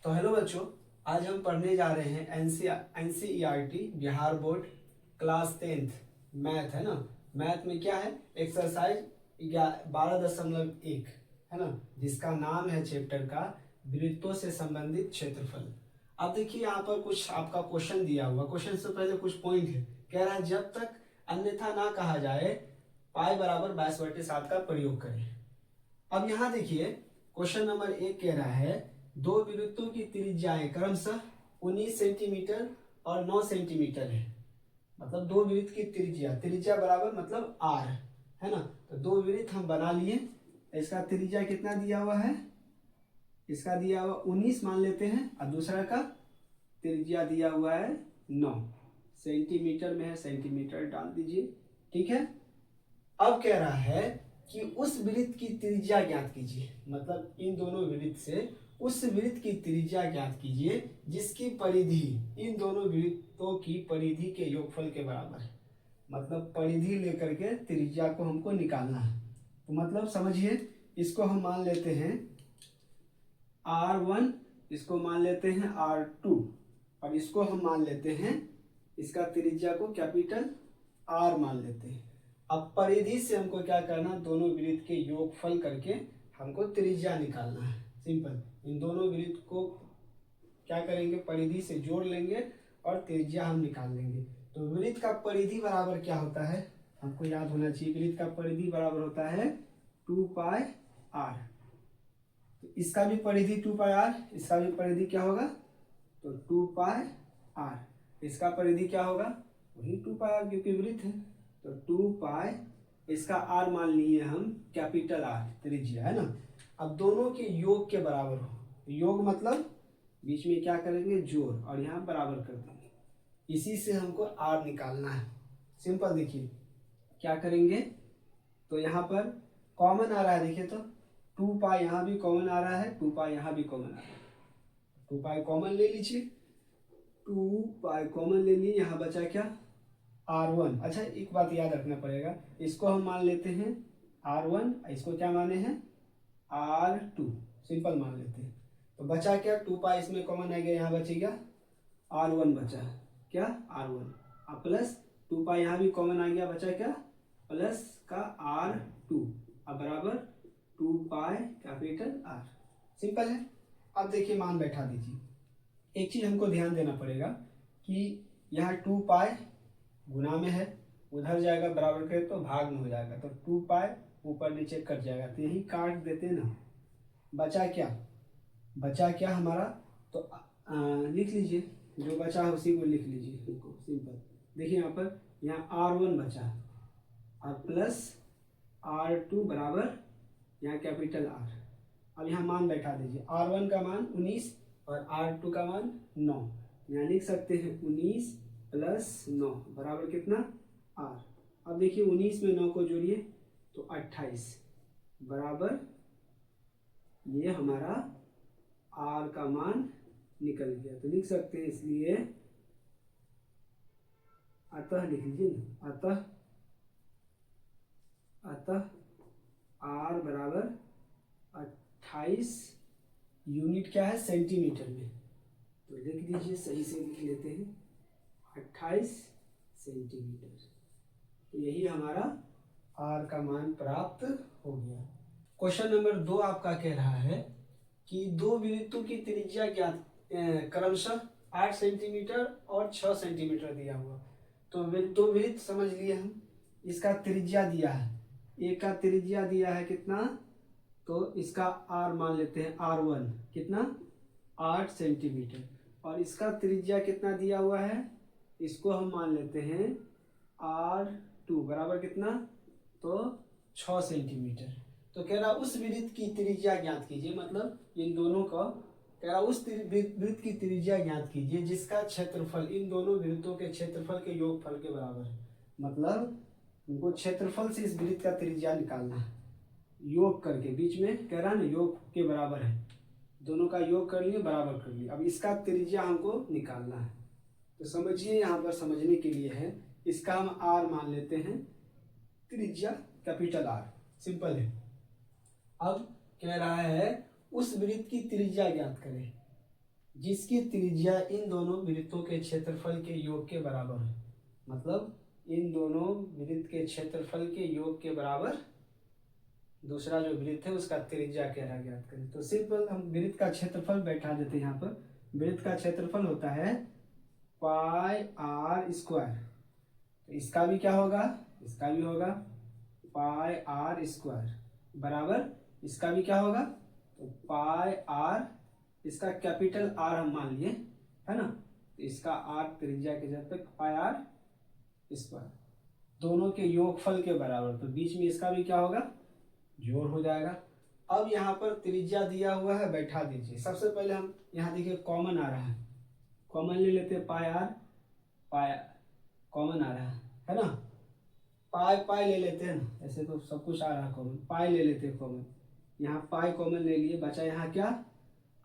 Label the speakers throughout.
Speaker 1: तो हेलो बच्चों, आज हम पढ़ने जा रहे हैं NCERT Bihar board class 10th math, है ना। मैथ में क्या है, एक्सरसाइज 12.1 है ना, जिसका नाम है चैप्टर का वृत्तों से संबंधित क्षेत्रफल। अब देखिए यहाँ पर कुछ आपका क्वेश्चन दिया हुआ, क्वेश्चन से पहले कुछ पॉइंट है। कह रहा है जब तक अन्यथा ना कहा जाए पाई बराबर 22/7 का प्रयोग करें। अब यहाँ देखिए क्वेश्चन नंबर 1 कह रहा है दो वृत्तों की त्रिज्याएं क्रमशः 19 सेंटीमीटर और 9 सेंटीमीटर है। मतलब दो वृत्त की त्रिज्या बराबर मतलब आर, है ना। तो दो वृत्त हम बना लिए, इसका त्रिज्या कितना दिया हुआ है, इसका दिया हुआ 19 मान लेते हैं, और दूसरा का त्रिज्या दिया हुआ है 9 सेंटीमीटर में है, सेंटीमीटर डाल दीजिए, ठीक है। अब कह रहा है कि उस वृत्त की त्रिज्या ज्ञात कीजिए, मतलब इन दोनों वृत्त से उस वृत्त की त्रिज्या ज्ञात कीजिए जिसकी परिधि इन दोनों वृत्तों की परिधि के योगफल के बराबर है। मतलब परिधि लेकर के त्रिज्या को हमको निकालना है। तो मतलब समझिए, इसको हम मान लेते हैं R1, इसको मान लेते हैं R2, और इसको हम मान लेते हैं, इसका त्रिज्या को कैपिटल R मान लेते हैं। अब परिधि से हमको क्या करना, दोनों वृत्त के योगफल करके हमको त्रिज्या निकालना है। सिंपल, इन दोनों वृत्त को क्या करेंगे, परिधि से जोड़ लेंगे और त्रिज्या हम निकाल लेंगे। तो वृत्त का परिधि बराबर क्या होता है, हमको याद होना चाहिए। वृत्त का परिधि बराबर होता है 2πr। तो इसका भी परिधि 2πr, इसका भी परिधि क्या होगा, तो 2πr। इसका परिधि क्या होगा, वही 2πr, क्योंकि वृत्त है। तो 2π, इसका r मान लिए हम कैपिटल R, त्रिज्या, है ना। अब दोनों के योग के बराबर हो, योग मतलब बीच में क्या करेंगे, जोड़, और यहाँ बराबर कर देंगे। इसी से हमको R निकालना है। सिंपल, देखिए क्या करेंगे, तो यहाँ पर कॉमन आ रहा है, देखिए तो 2π यहाँ भी कॉमन आ रहा है, 2π यहाँ भी कॉमन आ रहा है। 2π कॉमन ले लीजिए, 2π कॉमन ले लिए, यहाँ बचा क्या, R1। अच्छा, एक बात याद रखना पड़ेगा, इसको हम मान लेते हैं R1, इसको क्या माने हैं, R2, सिंपल मान लेते हैं। तो बचा क्या, 2π इसमें कॉमन आ गया, यहाँ बचेगा R1 बचा, क्या R1, अब प्लस 2π यहाँ भी कॉमन आ गया, बचा क्या, प्लस का R2, अब बराबर 2π कैपिटल R। सिंपल है। अब देखिए मान बैठा दीजिए। एक चीज हमको ध्यान देना पड़ेगा कि यहाँ 2π गुना में है, उधर जाएगा बराबर करे तो भाग में हो जाएगा, तो 2π ऊपर नीचे कट जाएगा, तो यही काट देते ना। बचा क्या, बचा क्या हमारा, तो लिख लीजिए, जो बचा है उसी को लिख लीजिए हमको। सिंपल, देखिए यहाँ पर, यहाँ R1 बचा और प्लस R2 बराबर यहाँ कैपिटल R। अब यहाँ मान बैठा दीजिए, R1 का मान 19 और R2 का मान 9, यहाँ लिख सकते हैं 19 प्लस 9 बराबर कितना, R। अब देखिए 19 में 9 को जोड़िए तो 28 बराबर, ये हमारा R का मान निकल गया। तो लिख सकते हैं, इसलिए अतः लिख लीजिए ना, अतः R बराबर 28 यूनिट क्या है, सेंटीमीटर में। तो लिख दीजिए, सही से लिख लेते हैं 28 सेंटीमीटर। तो यही हमारा R का मान प्राप्त हो गया। क्वेश्चन नंबर 2 आपका कह रहा है कि दो वृत्तों की त्रिज्या ज्ञात, क्रमशः 8 सेंटीमीटर और 6 सेंटीमीटर दिया हुआ। तो दो वृत्त समझ लिए हम, इसका त्रिज्या दिया है, एक का त्रिज्या दिया है कितना, तो इसका R मान लेते हैं R1 कितना, 8 सेंटीमीटर, और इसका त्रिज्या कितना दिया हुआ है, इसको हम मान लेते हैं R2 बराबर कितना, तो 6 सेंटीमीटर। तो कह रहा उस वृत्त की त्रिज्या ज्ञात कीजिए, मतलब इन दोनों का कह रहा उस वृत्त की त्रिज्या ज्ञात कीजिए जिसका क्षेत्रफल इन दोनों वृत्तों के क्षेत्रफल के योगफल के बराबर है। मतलब उनको क्षेत्रफल से इस वृत्त का त्रिज्या निकालना है, योग करके, बीच में कह रहा है ना योग के बराबर है, दोनों का योग कर लिए, बराबर कर लिए। अब इसका त्रिज्या हमको निकालना है। तो समझिए, यहाँ पर समझने के लिए है, इसका हम R मान लेते हैं, त्रिज्या कैपिटल R, सिंपल है। अब कह रहा है उस वृत्त की त्रिज्या ज्ञात करें, जिसकी त्रिज्या इन दोनों वृत्तों के क्षेत्रफल के योग के बराबर है। मतलब इन दोनों वृत्त के क्षेत्रफल के योग के बराबर दूसरा जो वृत्त है उसका त्रिज्या क्या है ज्ञात करें। तो सिंपल हम वृत्त का क्षेत्रफल बैठा देते हैं यहाँ पर। वृत्त का क्षेत्रफल होता है पाई आर स्क्वायर। तो इसका भी क्या होगा, इसका भी होगा पाई आर स्क्वायर बराबर इसका भी क्या होगा, तो पाई आर, इसका कैपिटल आर हम मान लिए है ना, तो इसका आर त्रिज्या के जब तक पाई आर स्क्वायर दोनों के योगफल के बराबर। तो बीच में इसका भी क्या होगा, जोड़ हो जाएगा। अब यहाँ पर त्रिज्या दिया हुआ है, बैठा दीजिए। सबसे पहले हम यहाँ देखिए कॉमन आ रहा है, कॉमन ले लेते हैं पाई आर, पाई कॉमन आ रहा है ना, पाई पाई ले लेते हैं ना, ऐसे तो सब कुछ आ रहा है कॉमन, पाई ले लेते हैं कॉमन। यहाँ पाई कॉमन ले लिए, बचा यहाँ क्या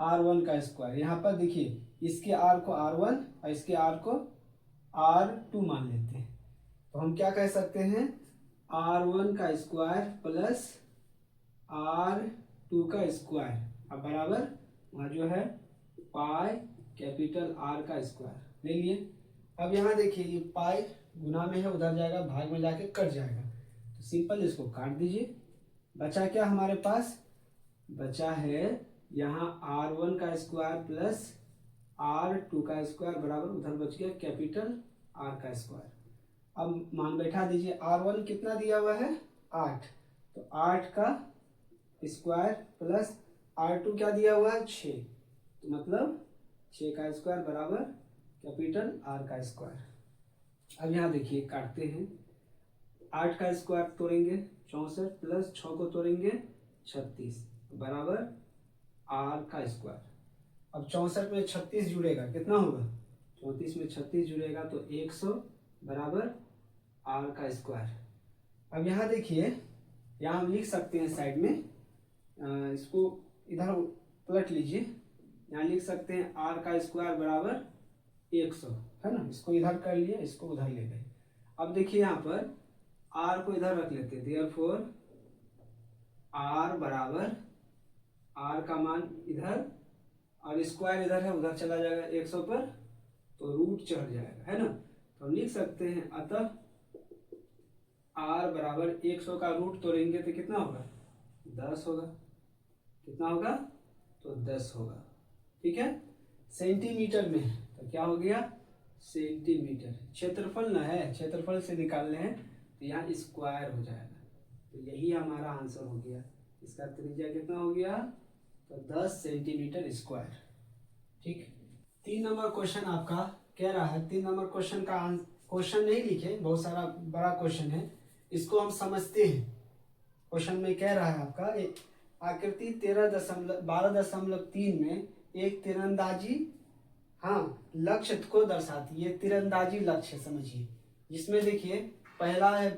Speaker 1: R1 का स्क्वायर। यहाँ पर देखिए इसके R को R1 और इसके R को R2 मान लेते हैं। तो हम क्या कह सकते हैं, R1 का स्क्वायर प्लस R2 का स्क्वायर अब बराबर वहाँ जो है पाई कैपिटल R का स्क्वायर ले लिए। अब यहाँ देखिए ये पाई गुना में है, उधर जाएगा भाग में जाके कट जाएगा, तो सिंपल इसको काट दीजिए। बचा क्या हमारे पास, बचा है यहाँ R1 का स्क्वायर प्लस R2 का स्क्वायर बराबर उधर बच गया कैपिटल R का स्क्वायर। अब मान बैठा दीजिए, R1 कितना दिया हुआ है 8, तो 8 का स्क्वायर प्लस R2 क्या दिया हुआ है 6, तो मतलब 6 का स्क्वायर बराबर कैपिटल R का स्क्वायर। अब यहाँ देखिए काटते हैं, 8 का स्क्वायर तोड़ेंगे 64 प्लस 6 को तोड़ेंगे 36 बराबर R का स्क्वायर। अब 64 में 36 जुड़ेगा कितना होगा, 34 में 36 जुड़ेगा तो 100 बराबर R का स्क्वायर। अब यहाँ देखिए, यहाँ हम लिख सकते हैं साइड में, इसको इधर पलट लीजिए, यहाँ लिख सकते हैं R का स्क्वायर बराबर 100 है ना, इसको इधर कर लिए, इसको उधर ले गए। अब देखिए यहाँ पर R को इधर रख लेते हैं, देयरफॉर R बराबर R का मान इधर और स्क्वायर इधर है, उधर चला जाएगा 100 पर, तो रूट चढ़ जाएगा है ना। तो हम लिख सकते हैं अतः R बराबर 100 का रूट तोड़ेंगे तो कितना होगा 10 होगा, कितना होगा तो 10 होगा। ठीक है, सेंटीमीटर में तो क्या हो गया सेंटीमीटर, क्षेत्रफल ना है, क्षेत्रफल से निकालने हैं तो यहाँ स्क्वायर हो जाएगा, तो यही हमारा आंसर हो गया। इसका त्रिज्या कितना हो गया, तो 10 सेंटीमीटर स्क्वायर। ठीक, 3 नंबर क्वेश्चन आपका कह रहा है, 3 नंबर क्वेश्चन का क्वेश्चन नहीं लिखे, बहुत सारा बड़ा क्वेश्चन है, इसको हम समझते हैं। क्वेश्चन में कह रहा है आपका आकृति 12.3 में एक तीरंदाजी लक्ष्य को दर्शाती है। तीरंदाजी लक्ष्य समझिए, जिसमें देखिए पहला है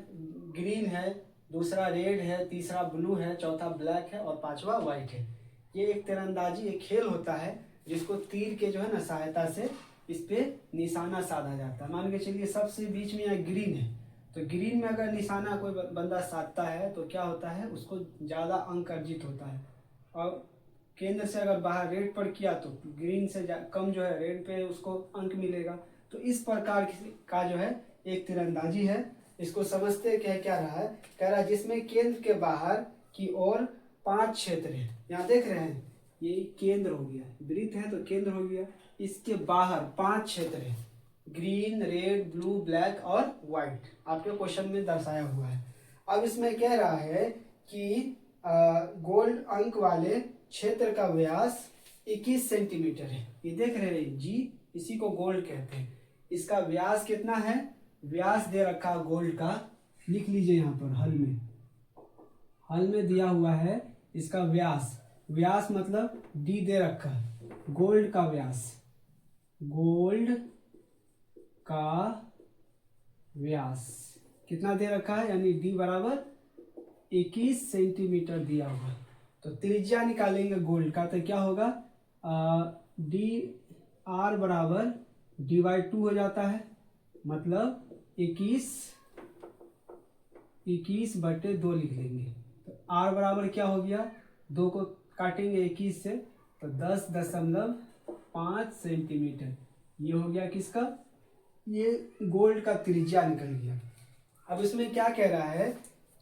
Speaker 1: ग्रीन है, दूसरा रेड है, तीसरा ब्लू है, चौथा ब्लैक है और पांचवा व्हाइट है। ये एक तीरंदाजी एक खेल होता है जिसको तीर के जो है ना सहायता से इस पे निशाना साधा जाता है। मान के चलिए सबसे बीच में यहाँ ग्रीन है, तो ग्रीन में अगर निशाना कोई बंदा साधता है तो क्या होता है, उसको ज़्यादा अंक अर्जित होता है। और केंद्र से अगर बाहर रेड पर किया तो ग्रीन से कम जो है रेड पे उसको अंक मिलेगा। तो इस प्रकार का जो है एक तीरंदाजी है। इसको समझते क्या रहा है, कह रहा है जिसमें केंद्र के बाहर की ओर 5 क्षेत्र है। यहाँ देख रहे हैं ये केंद्र हो गया, वृत्त है तो केंद्र हो गया, इसके बाहर 5 क्षेत्र है, ग्रीन, रेड, ब्लू, ब्लैक और व्हाइट, आपके क्वेश्चन में दर्शाया हुआ है। अब इसमें कह रहा है कि गोल्ड अंक वाले क्षेत्र का व्यास 21 सेंटीमीटर है। ये देख रहे हैं जी, इसी को गोल्ड कहते हैं। इसका व्यास कितना है, व्यास दे रखा गोल्ड का, लिख लीजिए यहाँ पर हल में दिया हुआ है इसका व्यास। व्यास मतलब डी दे रखा है, गोल्ड का व्यास, गोल्ड का व्यास कितना दे रखा है, यानी डी बराबर 21 सेंटीमीटर दिया हुआ है। तो त्रिज्या निकालेंगे गोल्ड का तो क्या होगा, डी आर बराबर डी/2 हो जाता है, मतलब 21/2 लिख लेंगे। तो आर बराबर क्या हो गया, 2 को काटेंगे 21 से तो 10.2 5 सेंटीमीटर। ये हो गया किसका, ये गोल्ड का त्रिज्या निकल गया। अब इसमें क्या कह रहा है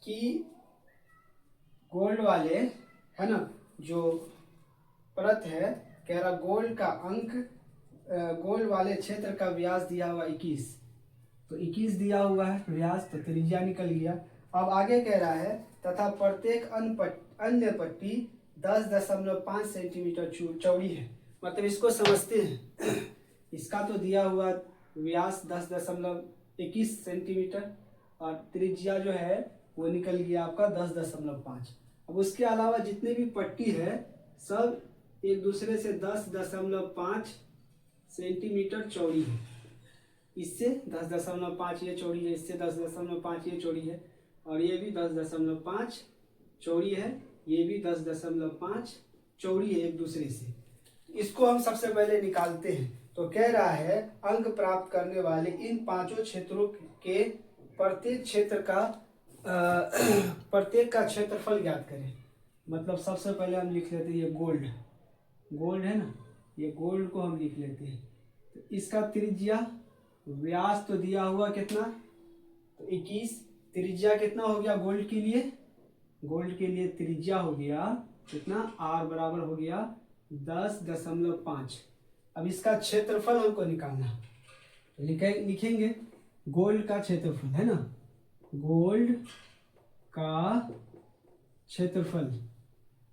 Speaker 1: कि गोल्ड वाले, है ना, जो परत है, कह रहा गोल्ड का अंक, गोल्ड वाले क्षेत्र का व्यास दिया हुआ 21, तो 21 दिया हुआ है व्यास, तो त्रिज्या निकल गया। अब आगे कह रहा है तथा प्रत्येक अन्य पट्टी 10.5 सेंटीमीटर चौड़ी है। मतलब इसको समझते हैं इसका तो दिया हुआ व्यास 10.21 सेंटीमीटर और त्रिज्या जो है वो निकल गया आपका 10.5। अब उसके अलावा जितने भी पट्टी है सब एक दूसरे से 10.5 सेंटीमीटर चौड़ी है। इससे 10.5 ये चौड़ी है, इससे 10.5 ये चौड़ी है, और ये भी 10.5 चौड़ी है, ये भी 10.5 चौड़ी है एक दूसरे से। इसको हम सबसे पहले निकालते हैं। तो कह रहा है अंक प्राप्त करने वाले इन पांचों क्षेत्रों के प्रत्येक क्षेत्र का प्रत्येक का क्षेत्रफल ज्ञात करें। मतलब सबसे पहले हम लिख लेते हैं ये गोल्ड है ना, ये गोल्ड को हम लिख लेते हैं। तो इसका त्रिज्या, व्यास तो दिया हुआ कितना, तो 21, त्रिज्या कितना हो गया गोल्ड के लिए, गोल्ड के लिए त्रिज्या हो गया कितना, आर बराबर हो गया 10.5। अब इसका क्षेत्रफल हमको निकालना है, तो लिखेंगे गोल्ड का क्षेत्रफल, है ना, गोल्ड का क्षेत्रफल।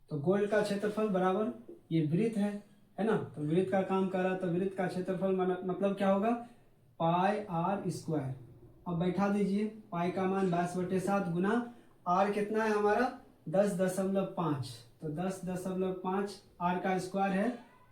Speaker 1: तो गोल्ड का क्षेत्रफल बराबर ये वृत्त है ना, तो वृत्त का काम कर रहा, तो वृत्त का क्षेत्रफल मतलब क्या होगा, पाई आर स्क्वायर। अब बैठा दीजिए, पाई का मान 22/7 गुना आर कितना है हमारा 10.5, तो 10.5 आर का स्क्वायर है,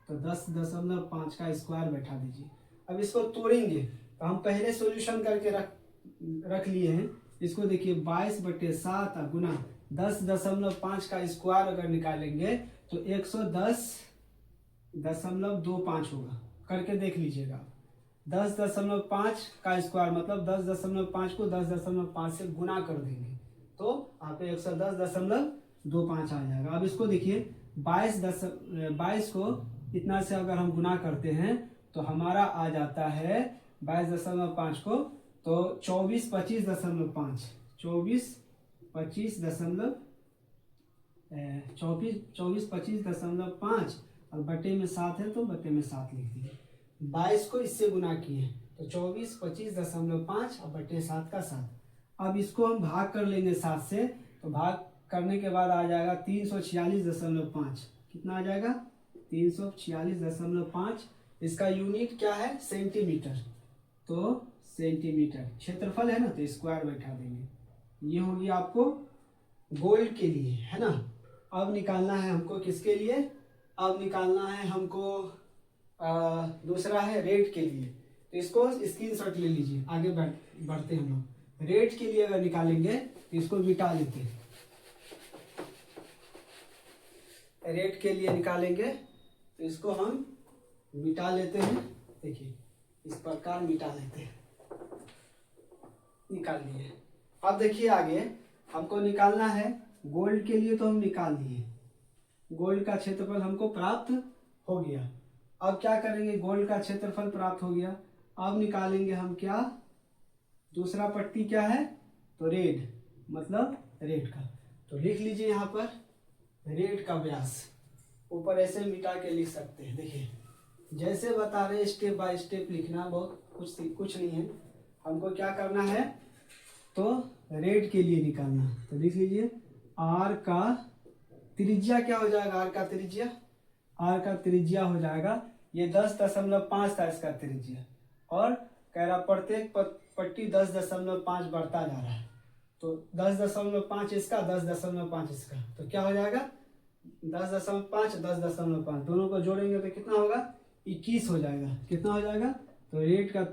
Speaker 1: तो 10.5 का स्क्वायर बैठा दीजिए। अब इसको तोड़ेंगे, तो हम पहले सॉल्यूशन करके रख लिए हैं। इसको देखिए 22/7 गुना 10.5 का स्क्वायर अगर निकालेंगे तो 110.25 होगा। करके देख लीजिएगा, 10.5 का स्क्वायर मतलब 10.5 को 10.5 से गुना कर देंगे तो आपको 110.25 आ जाएगा। अब इसको देखिए 22 को इतना से अगर हम गुना करते हैं तो हमारा आ जाता है 22.5 को तो 2425.5 2425.5 और बटे में 7 है तो बटे में 7 लिख दिए। 22 को इससे गुना किए तो 2425.5 और बटे 7 का 7। अब इसको हम भाग कर लेंगे 7 से, तो भाग करने के बाद आ जाएगा 346.5। कितना आ जाएगा 346.5। इसका यूनिट क्या है सेंटीमीटर, तो सेंटीमीटर क्षेत्रफल है ना, तो स्क्वायर बैठा देंगे। ये होगी आपको गोल्ड के लिए, है ना। अब निकालना है हमको किसके लिए, अब निकालना है हमको दूसरा है रेट के लिए। तो इसको स्क्रीनशॉट ले लीजिए, आगे बढ़ते हैं हम लोग। रेट के लिए अगर निकालेंगे तो इसको मिटा लेते हैं। रेट के लिए निकालेंगे तो इसको हम मिटा लेते हैं। देखिए इस प्रकार मिटा लेते हैं, निकाल लिए। अब देखिए आगे हमको निकालना है गोल्ड के लिए, तो हम निकाल लिए, गोल्ड का क्षेत्रफल हमको प्राप्त हो गया। अब क्या करेंगे, गोल्ड का क्षेत्रफल प्राप्त हो गया, अब निकालेंगे हम क्या, दूसरा पट्टी क्या है, तो रेड, मतलब रेड का। तो लिख लीजिए यहाँ पर रेड का व्यास, ऊपर ऐसे मिटा के लिख सकते हैं। देखिए जैसे बता रहे स्टेप बाय स्टेप लिखना, बहुत कुछ नहीं है। हमको क्या करना है, तो रेड के लिए निकालना। तो लिख लीजिए आर का त्रिज्या क्या हो जाएगा, आर का त्रिज्या हो जाएगा, ये 10.5 था इसका त्रिज्या, और कह रहा प्रत्येक पट्टी 10.5 बढ़ता जा रहा है, तो 10.5 इसका 10.5 इसका, तो क्या हो जाएगा 10.5 10.5 दोनों को जोड़ेंगे तो कितना होगा 21 हो जाएगा। कितना हो जाएगा, तो रेड का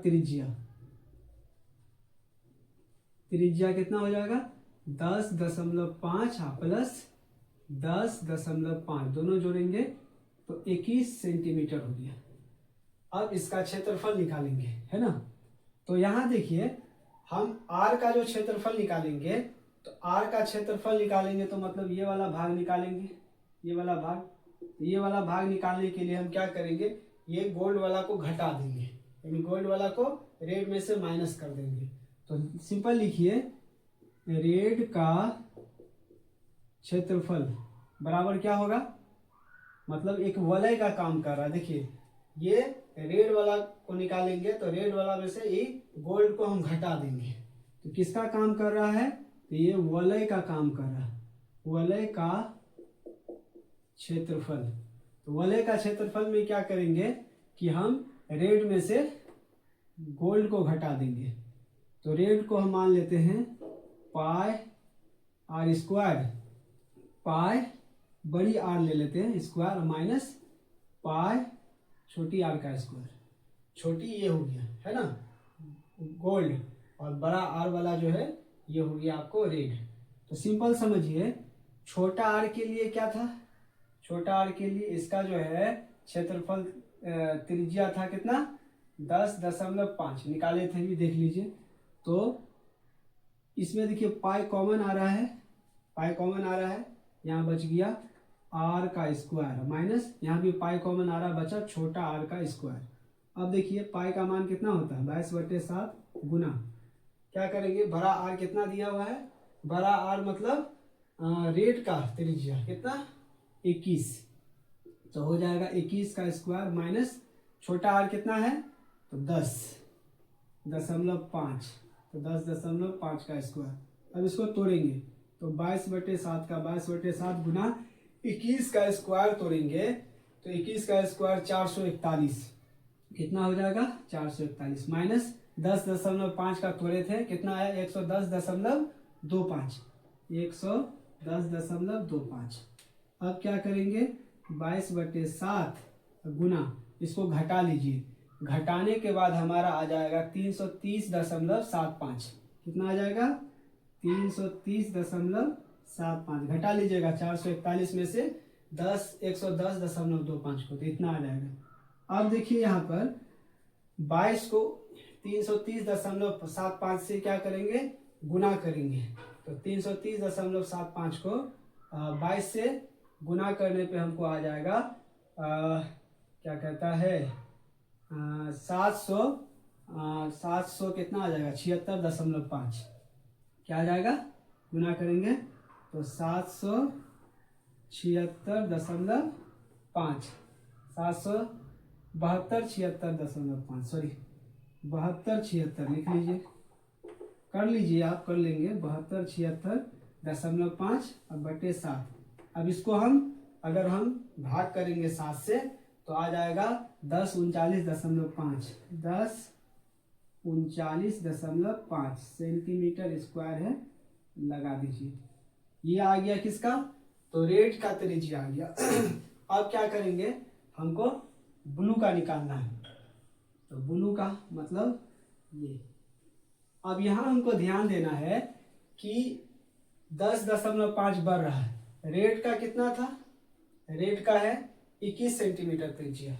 Speaker 1: त्रिज्या कितना हो जाएगा 10.5 प्लस 10.5 दोनों जोड़ेंगे तो 21 सेंटीमीटर हो गया। अब इसका क्षेत्रफल निकालेंगे, है ना। तो यहाँ देखिए हम आर का जो क्षेत्रफल निकालेंगे, तो आर का क्षेत्रफल निकालेंगे तो मतलब ये वाला भाग निकालेंगे, ये वाला भाग। तो ये वाला भाग निकालने के लिए हम क्या करेंगे, ये गोल्ड वाला को घटा देंगे, यानी गोल्ड वाला को रेड में से माइनस कर देंगे। तो सिंपल लिखिए, रेड का क्षेत्रफल बराबर क्या होगा, मतलब एक वलय का काम कर रहा है। देखिए ये रेड वाला को निकालेंगे तो रेड वाला में से ये गोल्ड को हम घटा देंगे, तो किसका काम कर रहा है, तो ये वलय का काम कर रहा है, वलय का क्षेत्रफल। तो वलय का क्षेत्रफल में क्या करेंगे कि हम रेड में से गोल्ड को घटा देंगे। तो रेड को हम मान लेते हैं पाई आर स्क्वायर, पाई बड़ी आर ले लेते हैं स्क्वायर माइनस पाई छोटी आर का स्क्वायर। छोटी ये हो गया है ना गोल्ड, और बड़ा आर वाला जो है ये हो गया आपको रेड। तो सिंपल समझिए, छोटा आर के लिए क्या था, छोटा आर के लिए इसका जो है क्षेत्रफल त्रिज्या था कितना 10.5 निकाले थे, भी देख लीजिए। तो इसमें देखिए पाई कॉमन आ रहा है, पाई कॉमन आ रहा है, यहाँ बच गया आर का स्क्वायर माइनस यहाँ भी पाई कॉमन आ रहा है, बचा छोटा आर का स्क्वायर। अब देखिए पाई का मान कितना होता है 22/7 गुना क्या करेंगे, बड़ा आर कितना दिया हुआ है, बड़ा आर मतलब रेड का त्रिज्या कितना 21, तो हो जाएगा 21 का स्क्वायर माइनस छोटा आर कितना है तो 10.5, तो 10.5 का स्क्वायर। अब इसको तोड़ेंगे तो 22/7 का 22/7 गुना 21 का स्क्वायर तोड़ेंगे तो 21 का स्क्वायर 441, कितना हो जाएगा 441 माइनस 10.5 का तोड़े थे कितना है 110.25, 110.25। अब क्या करेंगे 22/7 गुना इसको घटा लीजिए, घटाने के बाद हमारा आ जाएगा 330.75, कितना आ जाएगा 330.75, घटा लीजिएगा 441 में से 110.25 को, तो इतना आ जाएगा। अब देखिए यहाँ पर 22 को 330.75 से क्या करेंगे गुना करेंगे, तो 330.75 को 22 से गुना करने पे हमको आ जाएगा क्या कहता है 700 कितना आ जाएगा 76.5, क्या आ जाएगा गुना करेंगे तो 776.5, 772.76.5 सॉरी 7276 लिख लीजिए, कर लीजिए आप कर लेंगे 7276.5 और बटे 7। अब इसको हम अगर हम भाग करेंगे 7 से तो आ जाएगा 1039.5, 1039.5 सेंटीमीटर स्क्वायर है, लगा दीजिए। ये आ गया किसका, तो रेड का त्रिज्या आ गया। अब क्या करेंगे हमको ब्लू का निकालना है, तो ब्लू का मतलब ये। अब यहाँ हमको ध्यान देना है कि 10.5 बढ़ रहा है, रेड का कितना था, रेड का है 21 सेंटीमीटर त्रिज्या,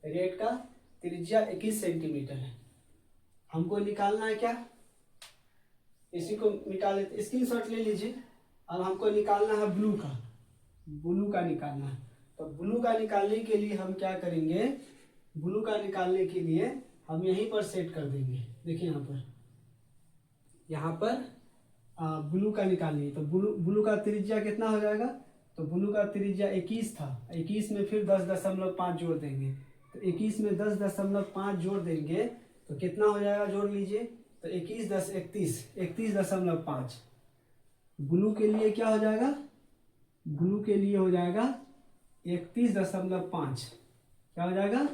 Speaker 1: रेड का त्रिज्या 21 सेंटीमीटर है। हमको निकालना है क्या, इसी को मिटा लेते, स्क्रीनशॉट ले लीजिए। अब हमको निकालना है ब्लू का, ब्लू का निकालना है। तो ब्लू का निकालने के लिए हम क्या करेंगे, ब्लू का निकालने के लिए हम यहीं पर सेट कर देंगे। देखिए यहाँ पर ब्लू का निकालिए, तो ब्लू का त्रिज्या कितना हो जाएगा, तो ब्लू का त्रिज्या 21 था, 21 में फिर 10.5 जोड़ देंगे, तो 21 में 10.5 जोड़ देंगे तो कितना हो जाएगा, जोड़ लीजिए, तो 21 10 31.5। ब्लू के लिए क्या हो जाएगा, ब्लू के लिए हो जाएगा 31.5, क्या हो जाएगा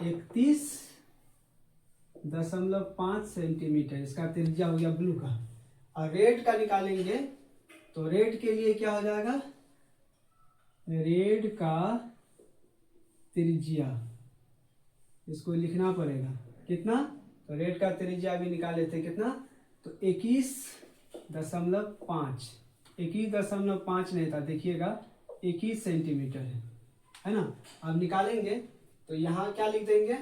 Speaker 1: 31.5 सेंटीमीटर, इसका त्रिज्या हो गया ब्लू का। और रेड का निकालेंगे तो रेड के लिए क्या हो जाएगा, रेड का त्रिज्या इसको लिखना पड़ेगा कितना, तो रेड का त्रिज्या भी निकाले थे कितना, तो 21.5, 21.5 नहीं था, देखिएगा 21 सेंटीमीटर है ना। अब निकालेंगे तो यहाँ क्या लिख देंगे,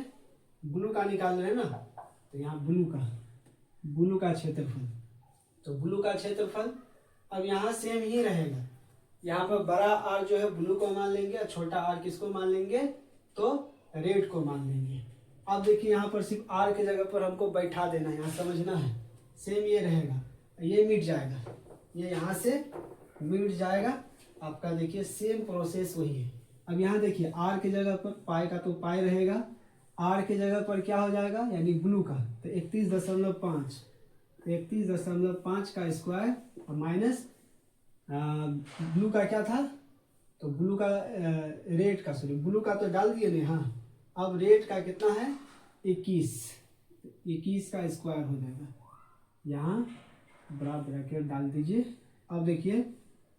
Speaker 1: ब्लू का निकालना है ना, तो यहाँ ब्लू का क्षेत्रफल, तो ब्लू का क्षेत्रफल अब यहाँ सेम ही रहेगा। यहाँ पर बड़ा आर जो है ब्लू को मान लेंगे और छोटा आर किसको मान लेंगे, तो रेट को मान लेंगे। अब देखिए यहाँ पर सिर्फ आर के जगह पर हमको बैठा देना है, यहाँ समझना है। सेम ये रहेगा, ये मिट जाएगा, ये यहाँ से मिट जाएगा आपका। देखिए सेम प्रोसेस वही है। अब यहाँ देखिए आर के जगह पर पाई का तो पाई रहेगा, आर के जगह पर क्या हो जाएगा यानी ब्लू का, तो 31.5, 31.5 का स्क्वायर और माइनस ब्लू का क्या था, तो ब्लू का रेट का, सॉरी ब्लू का तो डाल दिए नहीं। हाँ, अब रेट का कितना है 21 का स्क्वायर हो जाएगा। यहाँ बड़ा ब्रैकेट डाल दीजिए। अब देखिए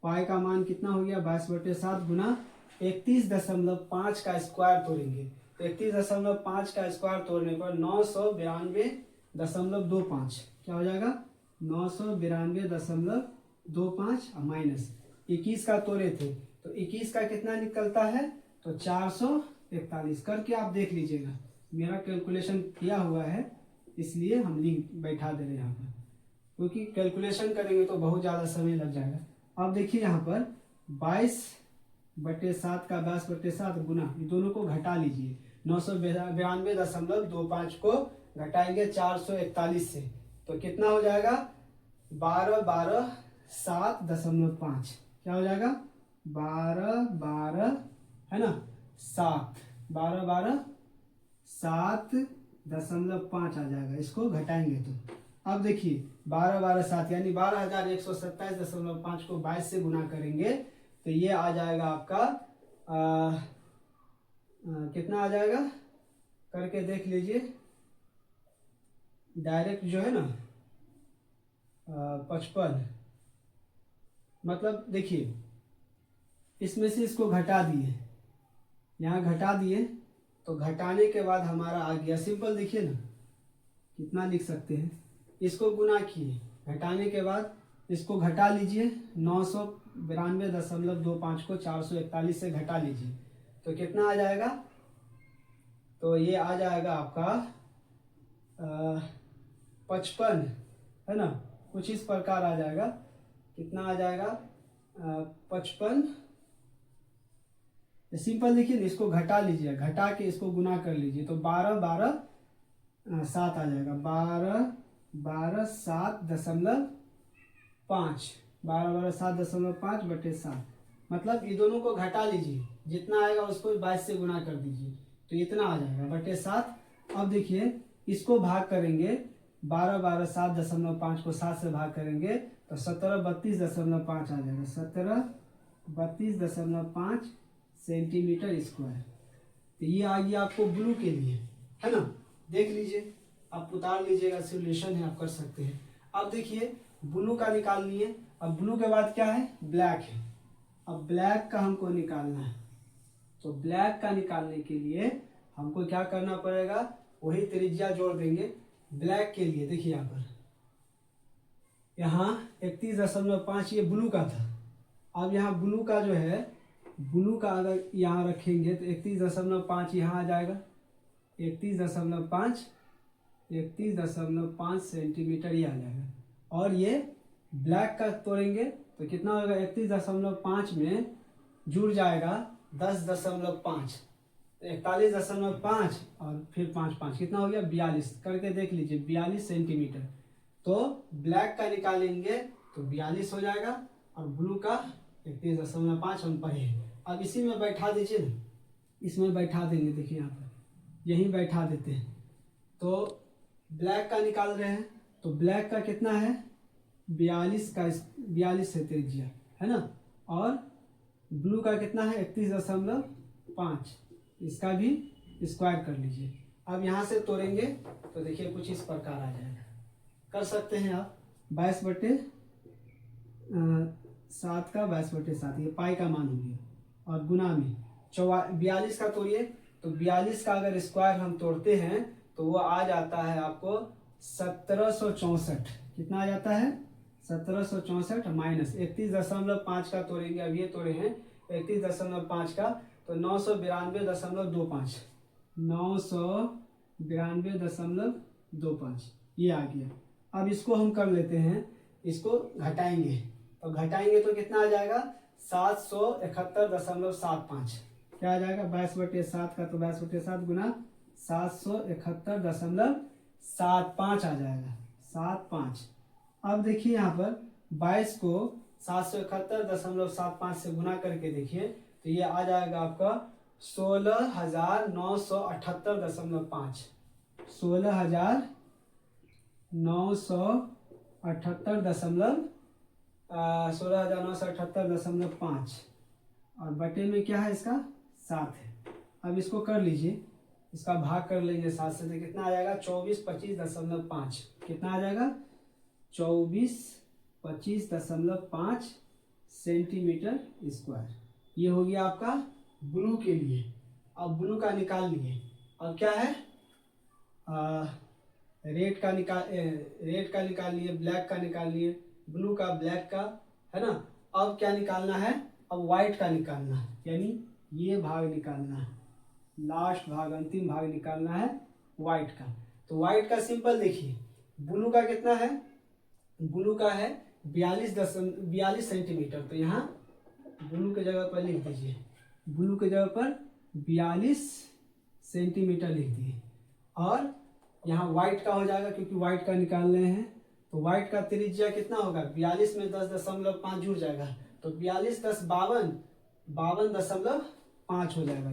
Speaker 1: पाई का मान कितना हो गया 22/7 गुना 31.5 का स्क्वायर तोड़ेंगे, तो 31.5 का स्क्वायर तोड़ने पर 992.25 क्या हो जाएगा, 992.25 और माइनस 21 का तोड़े थे, तो 21 का कितना निकलता है, तो 441 करके आप देख लीजिएगा। मेरा कैलकुलेशन किया हुआ है इसलिए हम लिंक बैठा दे रहे हैं यहाँ पर, क्योंकि कैलकुलेशन करेंगे तो बहुत ज़्यादा समय लग जाएगा। अब देखिए यहाँ पर 22/7 का 22/7 गुना, ये दोनों को घटा लीजिए। 992.25 को घटाएंगे 441 से, तो कितना हो जाएगा 12/7.5 क्या हो जाएगा 12/12 है ना 7, 12/7.5 आ जाएगा, इसको घटाएंगे तो। अब देखिए 12/7 यानी 12,127.5 को 22 से गुना करेंगे तो ये आ जाएगा आपका कितना आ जाएगा करके देख लीजिए। डायरेक्ट जो है ना 55, मतलब देखिए इसमें से इसको घटा दिए, यहाँ घटा दिए, तो घटाने के बाद हमारा आ गया सिंपल। देखिए ना कितना लिख सकते हैं, इसको गुना किए, घटाने के बाद इसको घटा लीजिए, 992.25 को 441 से घटा लीजिए, तो कितना आ जाएगा, तो ये आ जाएगा आपका 55 है ना, कुछ इस प्रकार आ जाएगा। कितना आ जाएगा 55, सिंपल देखिए इसको घटा लीजिए, घटा के इसको गुना कर लीजिए, तो 12/7 आ जाएगा, 12/7.5, 12/7.5/7, मतलब ये दोनों को घटा लीजिए, जितना आएगा उसको 22 से गुना कर दीजिए, तो इतना आ जाएगा 7/7। अब देखिए इसको भाग करेंगे, 12/7.5 को 7 से भाग करेंगे तो 1732.5 आ जाएगा, 1732.5 सेंटीमीटर स्क्वायर। तो ये आ गया आपको ब्लू के लिए, है ना। देख लीजिए, आप उतार लीजिएगा, सोल्यूशन है, आप कर सकते हैं। अब देखिए ब्लू का निकाल लिए, अब ब्लू के बाद क्या है, ब्लैक है। अब ब्लैक का हमको निकालना है, तो ब्लैक का निकालने के लिए हमको क्या करना पड़ेगा, वही त्रिज्या जोड़ देंगे ब्लैक के लिए। देखिए यहाँ पर, यहाँ 31.5 ये ब्लू का था। अब यहाँ ब्लू का जो है, ब्लू का अगर यहाँ रखेंगे तो 31.5 यहाँ आ जाएगा, 31.5 सेंटीमीटर ये आ जाएगा। और ये ब्लैक का तोड़ेंगे तो कितना होगा, 31.5 में जुड़ जाएगा 10.5, 41.5 और फिर 5 कितना हो गया 42, करके देख लीजिए 42 सेंटीमीटर। तो ब्लैक का निकालेंगे तो 42 हो जाएगा और ब्लू का 31.5 हम पढ़े। अब इसी में बैठा दीजिए ना, इसमें बैठा देंगे, देखिए यहाँ पर यहीं बैठा देते हैं। तो ब्लैक का निकाल रहे हैं, तो ब्लैक का कितना है 42 है त्रिज्या, है ना। और ब्लू का कितना है 31.5, इसका भी स्क्वायर कर लीजिए। अब यहाँ से तोड़ेंगे तो देखिए कुछ इस प्रकार आ जाएगा, कर सकते हैं आप। 22/7 का 22/7 ये पाई का मान हो गया, और गुना में 42 का तोड़िए, तो 42 का अगर स्क्वायर हम तोड़ते हैं तो वो आ जाता है आपको 1764। कितना आ जाता है 1764 माइनस 31.5 का तोड़ेंगे, अब ये तोड़े हैं 31.5 का, तो 992.25, 992.25 ये आ गया। अब इसको हम कर लेते हैं, इसको घटाएंगे, तो घटाएंगे तो कितना आ जाएगा 771.75, क्या आ जाएगा 22/7 का, तो 22/7 गुना 771.75 आ जाएगा 75। अब देखिए यहाँ पर 22 को 771.75 से गुना करके देखिए तो ये आ जाएगा आपका 16,978.5। 16,978.5 और बटे में क्या है इसका 7 है। अब इसको कर लीजिए, इसका भाग कर लेंगे 7 से तो कितना आ जाएगा 2425.5। कितना आ जाएगा 2425.5 सेंटीमीटर स्क्वायर। ये हो गया आपका ब्लू के लिए। अब ब्लू का निकाल लिए। अब क्या है रेड का निकाल लिए, ब्लैक का निकाल लिए, ब्लू का, ब्लैक का, है ना। अब क्या निकालना है, अब व्हाइट का निकालना है, यानी ये भाग निकालना है, लास्ट भाग, अंतिम भाग निकालना है व्हाइट का। तो व्हाइट का सिंपल देखिए, ब्लू का कितना है, ब्लू का है 42 सेंटीमीटर। तो यहाँ ब्लू के जगह पर लिख दीजिए, ब्लू के जगह पर 42 सेंटीमीटर लिख दिए। और यहाँ व्हाइट का हो जाएगा क्योंकि व्हाइट का निकाल रहे हैं। तो व्हाइट का त्रिज्या कितना होगा, 42 में 10.5 जुड़ जाएगा तो 42 + 52 52.5 हो जाएगा।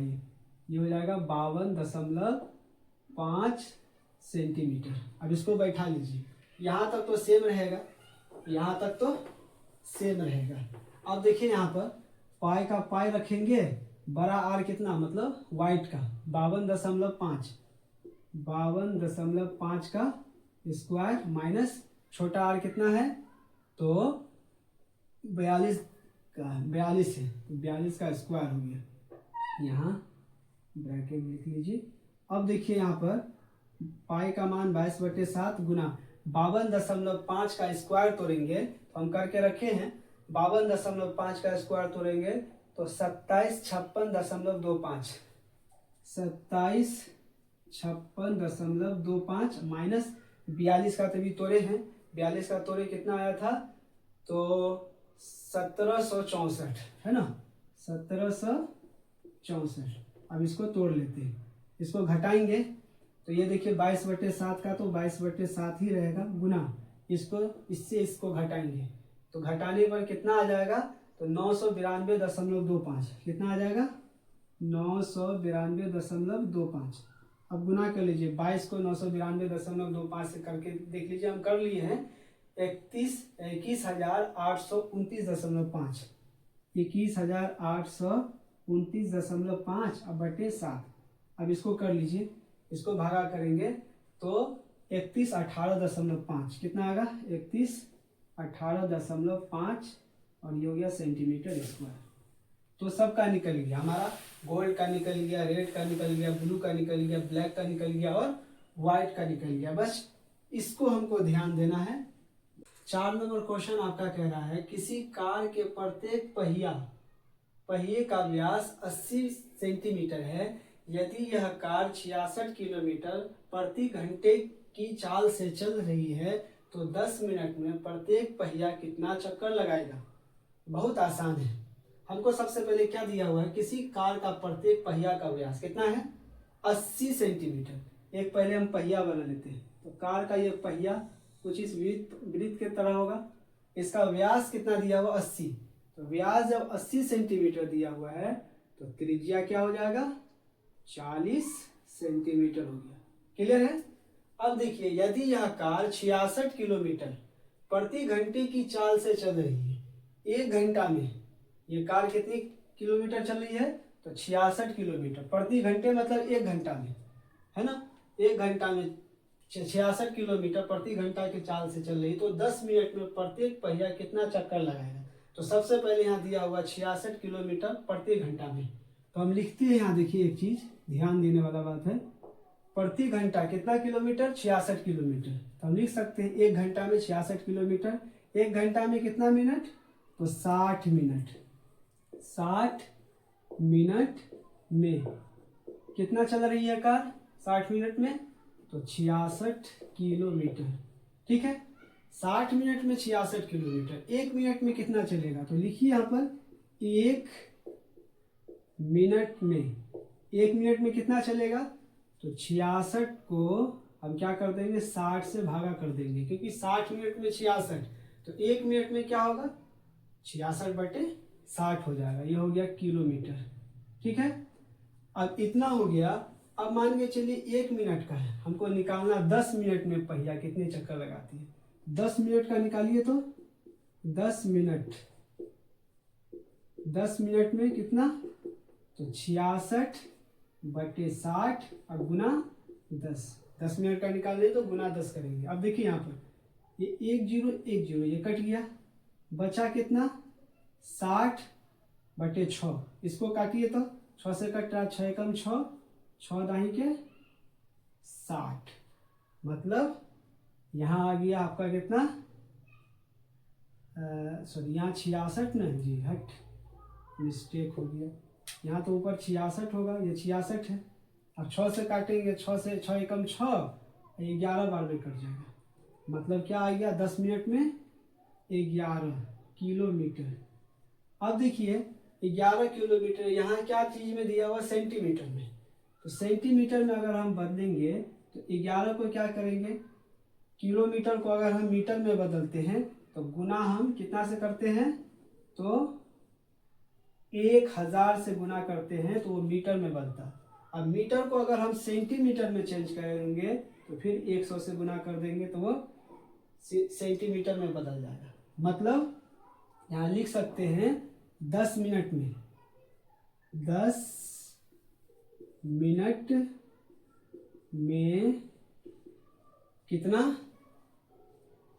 Speaker 1: ये हो जाएगा 52.5 सेंटीमीटर। अब इसको बैठा लीजिए, यहाँ तक तो सेम रहेगा, यहाँ तक तो सेम रहेगा। अब देखिए यहाँ पर पाई का पाई रखेंगे, बड़ा आर कितना मतलब व्हाइट का 52.5 का स्क्वायर माइनस छोटा आर कितना है तो 42 है, तो 42 का स्क्वायर हो गया। यहाँ ब्रैकेट लिख लीजिए। अब देखिए यहाँ पर पाई का मान 22/7 गुना 52.5 का स्क्वायर तोड़ेंगे तो हम करके रखे हैं 52.5 का स्क्वायर तोड़ेंगे तो 2756.25 2756.25 माइनस 42 का तभी तोड़े हैं, 42 का तोड़े कितना आया था तो 1764 है ना, 1764। अब इसको तोड़ लेते हैं, इसको घटाएंगे तो ये देखिए 22/7 का तो 22/7 ही रहेगा गुना इसको, इससे इसको घटाएंगे तो घटाने पर कितना आ जाएगा तो 992.25। कितना आ जाएगा 992.25। अब गुना कर लीजिए, 22 को 992.25 से करके देख लीजिए, हम कर लिए हैं 21,829.5 21,829.5 अब बटे 7। अब इसको कर लीजिए, इसको भागा करेंगे तो 3118.5 कितना आएगा 3118.5 और ये हो गया सेंटीमीटर स्क्वायर। तो सबका निकल गया, हमारा गोल्ड का निकल गया, रेड का निकल गया, ब्लू का निकल गया, ब्लैक का निकल गया और व्हाइट का निकल गया। बस इसको हमको ध्यान देना है। 4 नंबर क्वेश्चन आपका कह रहा है किसी कार के प्रत्येक पहिए का व्यास 80 सेंटीमीटर है। यदि यह कार 66 किलोमीटर प्रति घंटे की चाल से चल रही है तो 10 मिनट में प्रत्येक पहिया कितना चक्कर लगाएगा। बहुत आसान है। हमको सबसे पहले क्या दिया हुआ है, किसी कार का प्रत्येक पहिया का व्यास कितना है 80 सेंटीमीटर। एक पहले हम पहिया बना लेते हैं, तो कार का ये पहिया कुछ इस वृत्त के तरह होगा, इसका व्यास कितना दिया हुआ 80। तो व्यास जब 80 सेंटीमीटर दिया हुआ है तो त्रिज्या क्या हो जाएगा 40 सेंटीमीटर हो गया। क्लियर है। अब देखिए यदि यह कार 66 किलोमीटर प्रति घंटे की चाल से चल रही है, 1 घंटा में ये कार कितनी किलोमीटर चल रही है तो 66 किलोमीटर प्रति घंटे मतलब 1 घंटा में, है ना। 1 घंटा में 66 किलोमीटर प्रति घंटा की चाल से चल रही, तो 10 मिनट में प्रत्येक पहिया कितना चक्कर लगाएगा। तो सबसे पहले यहाँ दिया हुआ 66 किलोमीटर प्रति घंटा में, तो हम लिखते हैं यहाँ देखिए एक चीज ध्यान देने वाला बात है, प्रति घंटा कितना किलोमीटर 66 किलोमीटर। तो हम लिख सकते हैं 1 घंटा में 66 किलोमीटर, 1 घंटा में कितना मिनट तो 60 मिनट। 60 मिनट में कितना चल रही है कार 60 मिनट में तो 66 किलोमीटर। ठीक है, 60 मिनट में 66 किलोमीटर। 1 मिनट में कितना चलेगा तो लिखिए यहाँ पर 1 मिनट में, 1 मिनट में कितना चलेगा, तो 66 को हम क्या कर देंगे 60 से भागा कर देंगे, क्योंकि 60 मिनट में 66, तो 1 मिनट में क्या होगा 66/60 हो जाएगा। ये हो गया किलोमीटर। ठीक है, अब इतना हो गया। अब मान के चलिए 1 मिनट का है, हमको निकालना 10 मिनट में पहिया कितने चक्कर लगाती है। 10 मिनट का निकालिए तो 10 मिनट, 10 मिनट में कितना, तो 66/60 और गुना 10। 10 मिनट का निकाल तो गुना 10 करेंगे। अब देखिए यहाँ पर ये 1 0 1 0 ये कट गया, बचा कितना 60/6। इसको काटिए तो 6 से कट रहा, 6 कम 6, 6 दाही के 60, मतलब यहाँ आ गया आपका कितना, सॉरी यहाँ 66 ना जी, हट मिस्टेक हो गया, यहाँ तो ऊपर 66 होगा, ये 66 है। अब 6 से काटेंगे, 6 से 6 कम 6, 11 बार में कट जाएगा, मतलब क्या आ गया 10 मिनट में 11 किलोमीटर। अब देखिए 11 किलोमीटर, यहाँ क्या चीज़ में दिया हुआ सेंटीमीटर में, तो सेंटीमीटर में अगर हम बदलेंगे तो 11 को क्या करेंगे, किलोमीटर को अगर हम मीटर में बदलते हैं तो गुना हम कितना से करते हैं, तो 1000 से गुना करते हैं तो वो मीटर में बनता है। अब मीटर को अगर हम सेंटीमीटर में चेंज करेंगे तो फिर 100 से गुना कर देंगे तो वो सेंटीमीटर में बदल जाएगा। मतलब यहाँ लिख सकते हैं 10 मिनट में, 10 मिनट में कितना,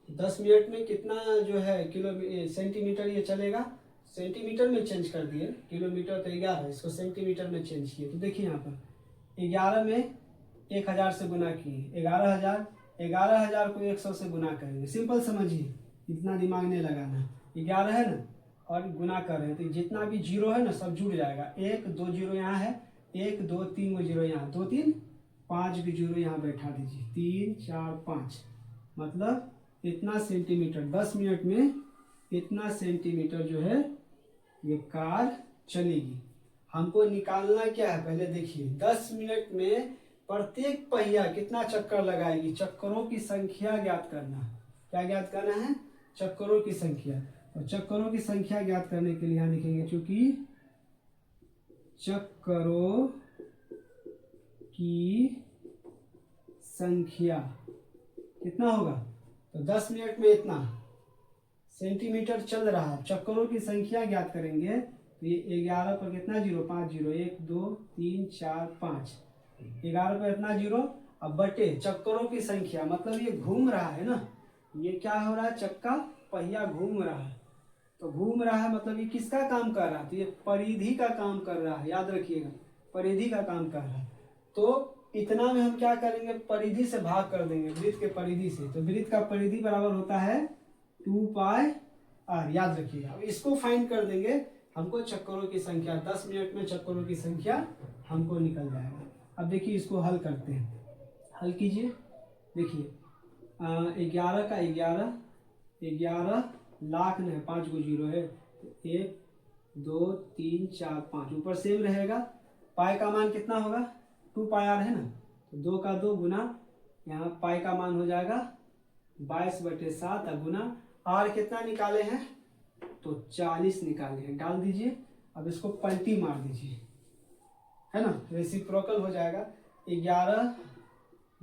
Speaker 1: 10 मिनट में कितना जो है किलो सेंटीमीटर ये चलेगा, सेंटीमीटर में चेंज कर दिए, किलोमीटर तो 11, इसको सेंटीमीटर में चेंज किए। तो देखिए यहाँ पर 11 में 1000 से गुना किए 11,000, 11,000 को 100 से गुना करेंगे, सिंपल समझिए, इतना दिमाग नहीं लगाना। 11 है ना और गुना कर रहे हैं तो जितना भी जीरो है ना सब जुड़ जाएगा, 1 2 जीरो यहाँ है, 1 2 3 वो जीरो यहाँ, 2 3 5 भी जीरो यहाँ बैठा दीजिए, 3 4 5, मतलब इतना सेंटीमीटर 10 मिनट में इतना सेंटीमीटर जो है ये कार चलेगी। हमको निकालना क्या है, पहले देखिए 10 मिनट में प्रत्येक पहिया कितना चक्कर लगाएगी, चक्करों की संख्या ज्ञात करना। क्या ज्ञात करना है, चक्करों की संख्या। और चक्करों की संख्या ज्ञात करने के लिए यहाँ लिखेंगे, चूंकि चक्करों की संख्या कितना होगा, तो 10 मिनट में इतना सेंटीमीटर चल रहा है, चक्करों की संख्या ज्ञात करेंगे तो ये 11 पर कितना जीरो, 5 जीरो, 1 2 3 4 5, 11 पर इतना जीरो। अब बटे चक्करों की संख्या, मतलब ये घूम रहा है ना, ये क्या हो रहा है, चक्का पहिया घूम रहा है, तो घूम रहा है मतलब ये किसका काम कर रहा है, तो ये परिधि का काम कर रहा है, याद रखिएगा परिधि का काम कर रहा है। तो इतना में हम क्या करेंगे, परिधि से भाग कर देंगे, वृत्त के परिधि से, तो वृत्त का परिधि बराबर होता है 2πr, याद रखिएगा। अब इसको फाइंड कर देंगे, हमको चक्करों की संख्या 10 मिनट में चक्करों की संख्या हमको निकल जाएगा। अब देखिए इसको हल करते हैं, हल कीजिए। देखिए 11 का 11 लाख नहीं, 5 को जीरो है, 1 2 3 4 5 ऊपर सेम रहेगा। पाई का मान कितना होगा, 2πr है ना, तो 2 का 2 गुना, यहाँ पाई का मान हो जाएगा 22/7 गुना आर कितना निकाले हैं, तो 40 निकाले हैं, डाल दीजिए। अब इसको पलटी मार दीजिए, है ना, रेसिप्रोकल हो जाएगा। 11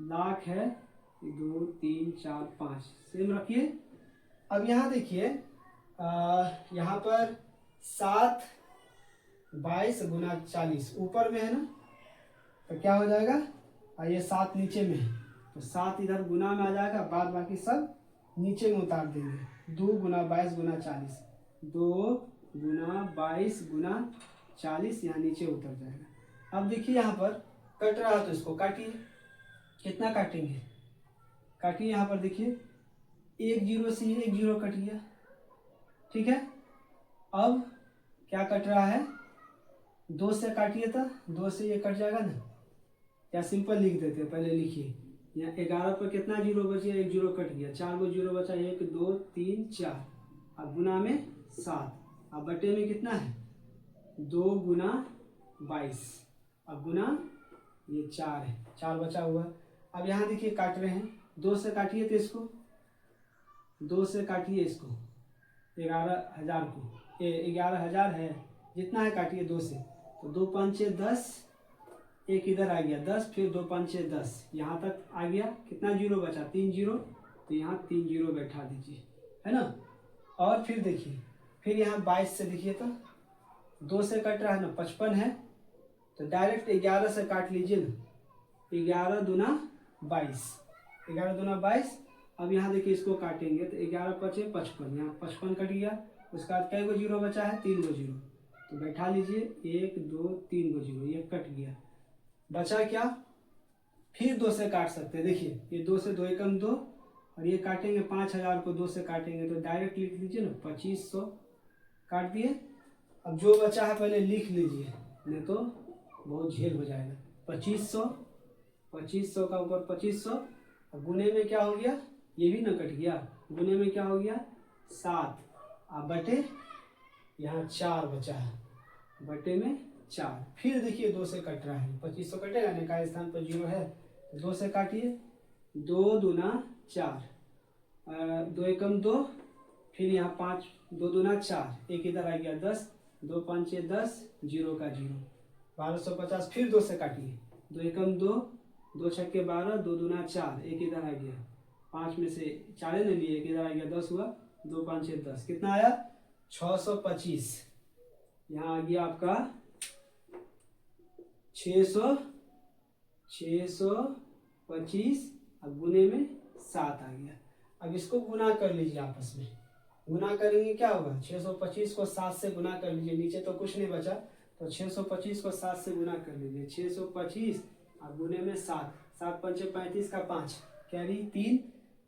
Speaker 1: लाख है, 2 3 4 5 सेम रखिए। अब यहाँ देखिए यहाँ पर 7 22 गुना 40 ऊपर में है ना, तो क्या हो जाएगा, और ये 7 नीचे में है, तो 7 इधर गुना में आ जाएगा, बाद बाकी सब नीचे में उतार देंगे। 2 गुना 22 गुना 40, 2 गुना 22 गुना 40 यहाँ नीचे उतर जाएगा। अब देखिए यहाँ पर कट रहा है तो इसको काटिए, कितना काटेंगे, काटिए। यहाँ पर देखिए 1 0 से 1 0 कट गया, ठीक है। अब क्या कट रहा है, 2 से काटिए तो 2 से ये कट जाएगा ना, या सिंपल लिख देते हैं, पहले लिखिए। यहाँ 11 पर कितना जीरो बचे, 1 जीरो कट गया, 4 को जीरो बचा, 1 2 3 4, अब गुना में 7, अब बटे में कितना है 2 गुना 22। अब गुना ये 4 है, 4 बचा हुआ। अब यहाँ देखिए काट रहे हैं, 2 से काटिए तो इसको, 2 से काटिए इसको, 11,000 को, 11,000 है, जितना है काटिए 2 से। तो 2 5 6 10, एक इधर आ गया 10, फिर 2 5 6 10, यहाँ तक आ गया। कितना जीरो बचा? 3 जीरो, तो यहाँ 3 जीरो बैठा दीजिए, है ना। और फिर देखिए, फिर यहाँ 22 से देखिए तो 2 से कट रहा है ना, 55 है, तो डायरेक्ट 11 से काट लीजिए ना, 11 दूना 22, 11 दूना 22। अब यहाँ देखिए इसको काटेंगे तो 11 पचे 55, यहाँ 55 कट गया। उसके बाद कई गो जीरो बचा है? 3 गो जीरो, तो बैठा लीजिए, 1 2 3 गो जीरो, ये कट गया। बचा क्या? फिर 2 से काट सकते हैं, देखिए ये 2 से 2 एकम 2, और ये काटेंगे 5,000 को 2 से काटेंगे तो डायरेक्ट लिख लीजिए ना, 2500 काट दिए। अब जो बचा है पहले लिख लीजिए, नहीं तो बहुत झेल हो जाएगा। 2500, 2500 का ऊपर 2500, अब गुने में क्या हो गया? ये भी ना कट गया, गुने में क्या हो गया? 7, अब बटे यहाँ 4 बचा है, बटे में 4। फिर देखिए 2 से कट रहा है, 2500 कटेगा ना, का स्थान पर जीरो है, 2 से काटिए, 2 दूना 4, 2 एकम 2, फिर यहाँ 5, 2 दूना 4, एक इधर आ गया 10, 2 5 6 10, जीरो का जीरो, 1250। फिर 2 से काटिए, 2 एकम 2, 2 छक्के 12, 2 दूना 4, एक इधर आ गया, 5 में से 4 ने लिए, एक इधर आ गया 10 हुआ, 2 5 6 10, कितना आया? 625। यहाँ आ गया आपका 625, अब गुने में 7 आ गया। अब इसको गुना कर लीजिए आपस में, गुना करेंगे क्या होगा? 625 को 7 से गुना कर लीजिए, नीचे तो कुछ नहीं बचा, तो 625 को 7 से गुना कर लीजिए, 625 और गुने में 7, 7 पंचे 35 का 5, कैरी 3,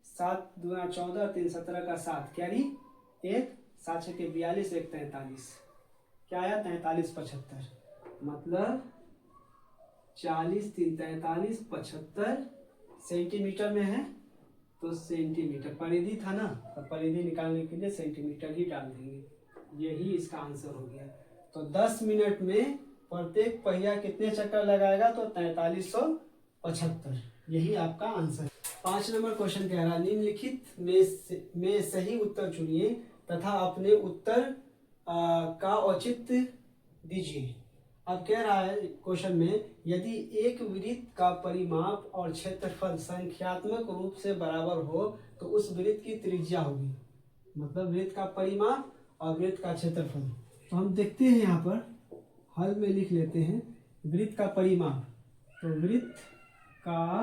Speaker 1: 7 दूना 14, 3 17 का 7, कैरी 1, 7 छक्के 42, 1 43, क्या आया? 43 75, मतलब 40 3 43 75 सेंटीमीटर में है, तो सेंटीमीटर परिधि था ना, तो परिधि निकालने के लिए सेंटीमीटर ही डाल देंगे, यही इसका आंसर हो गया। तो 10 मिनट में प्रत्येक पहिया कितने चक्कर लगाएगा? तो 4375, यही आपका आंसर। 5 नंबर क्वेश्चन कह रहा है, निम्नलिखित में सही उत्तर चुनिए तथा अपने उत्तर का औचित्य दीजिए। अब कह रहा है क्वेश्चन में, यदि एक वृत्त का परिमाप और क्षेत्रफल संख्यात्मक रूप से बराबर हो तो उस वृत्त की त्रिज्या होगी। मतलब वृत्त का परिमाप और वृत्त का क्षेत्रफल। तो हम देखते हैं यहाँ पर हल में लिख लेते हैं, वृत्त का परिमाप, तो वृत्त का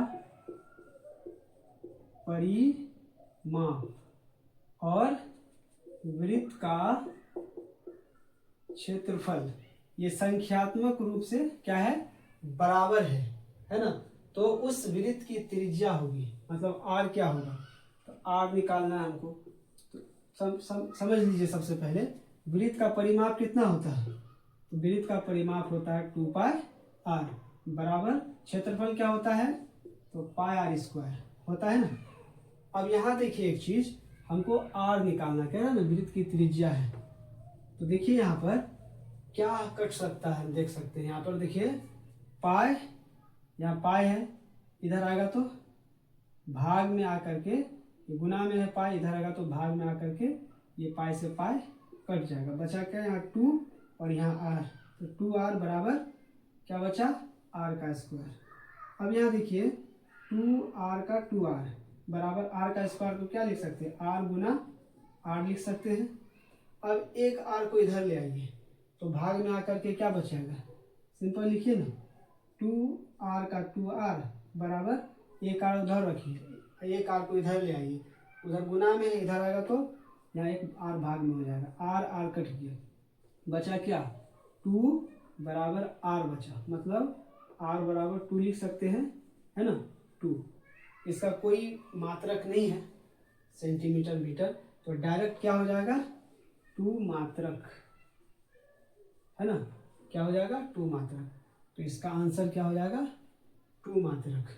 Speaker 1: परिमाप और वृत्त का क्षेत्रफल, ये संख्यात्मक रूप से क्या है? बराबर है ना। तो उस वृत्त की त्रिज्या होगी, मतलब r क्या होगा? तो r निकालना है हमको। तो समझ लीजिए, सबसे पहले वृत्त का परिमाप कितना होता है? तो वृत्त का परिमाप होता है 2 पाई r, बराबर क्षेत्रफल क्या होता है? तो पाई r स्क्वायर होता है ना। अब यहाँ देखिए एक चीज, हमको r निकालना, कह रहा है ना वृत्त की त्रिज्या है। तो देखिए यहाँ पर क्या कट सकता है, हम देख सकते हैं। यहाँ पर देखिए पाई, यहाँ पाई है, इधर आएगा तो भाग में आकर के, ये गुना में है पाई, इधर आएगा तो भाग में आकर के ये पाई से पाई कट जाएगा। बचा क्या? यहाँ 2 और यहाँ r, तो 2r बराबर क्या बचा? r का स्क्वायर। अब यहाँ देखिए 2r का 2r बराबर r का स्क्वायर, तो क्या लिख सकते हैं? r गुना r लिख सकते हैं। अब एक r को इधर ले आइए, तो भाग में आकर के क्या बचेगा? सिंपल लिखिए ना, 2r का 2r बराबर एक r उधर रखिए, एक r को इधर ले आइए, उधर गुना में है, इधर आएगा तो यहाँ एक r भाग में हो जाएगा, r कट गया, बचा क्या? 2 बराबर r बचा, मतलब r बराबर 2 लिख सकते हैं, है ना 2। इसका कोई मात्रक नहीं है सेंटीमीटर मीटर, तो डायरेक्ट क्या हो जाएगा? 2 मात्रक, है ना। क्या हो जाएगा? 2 मात्रक। तो इसका आंसर क्या हो जाएगा? 2 मात्रक।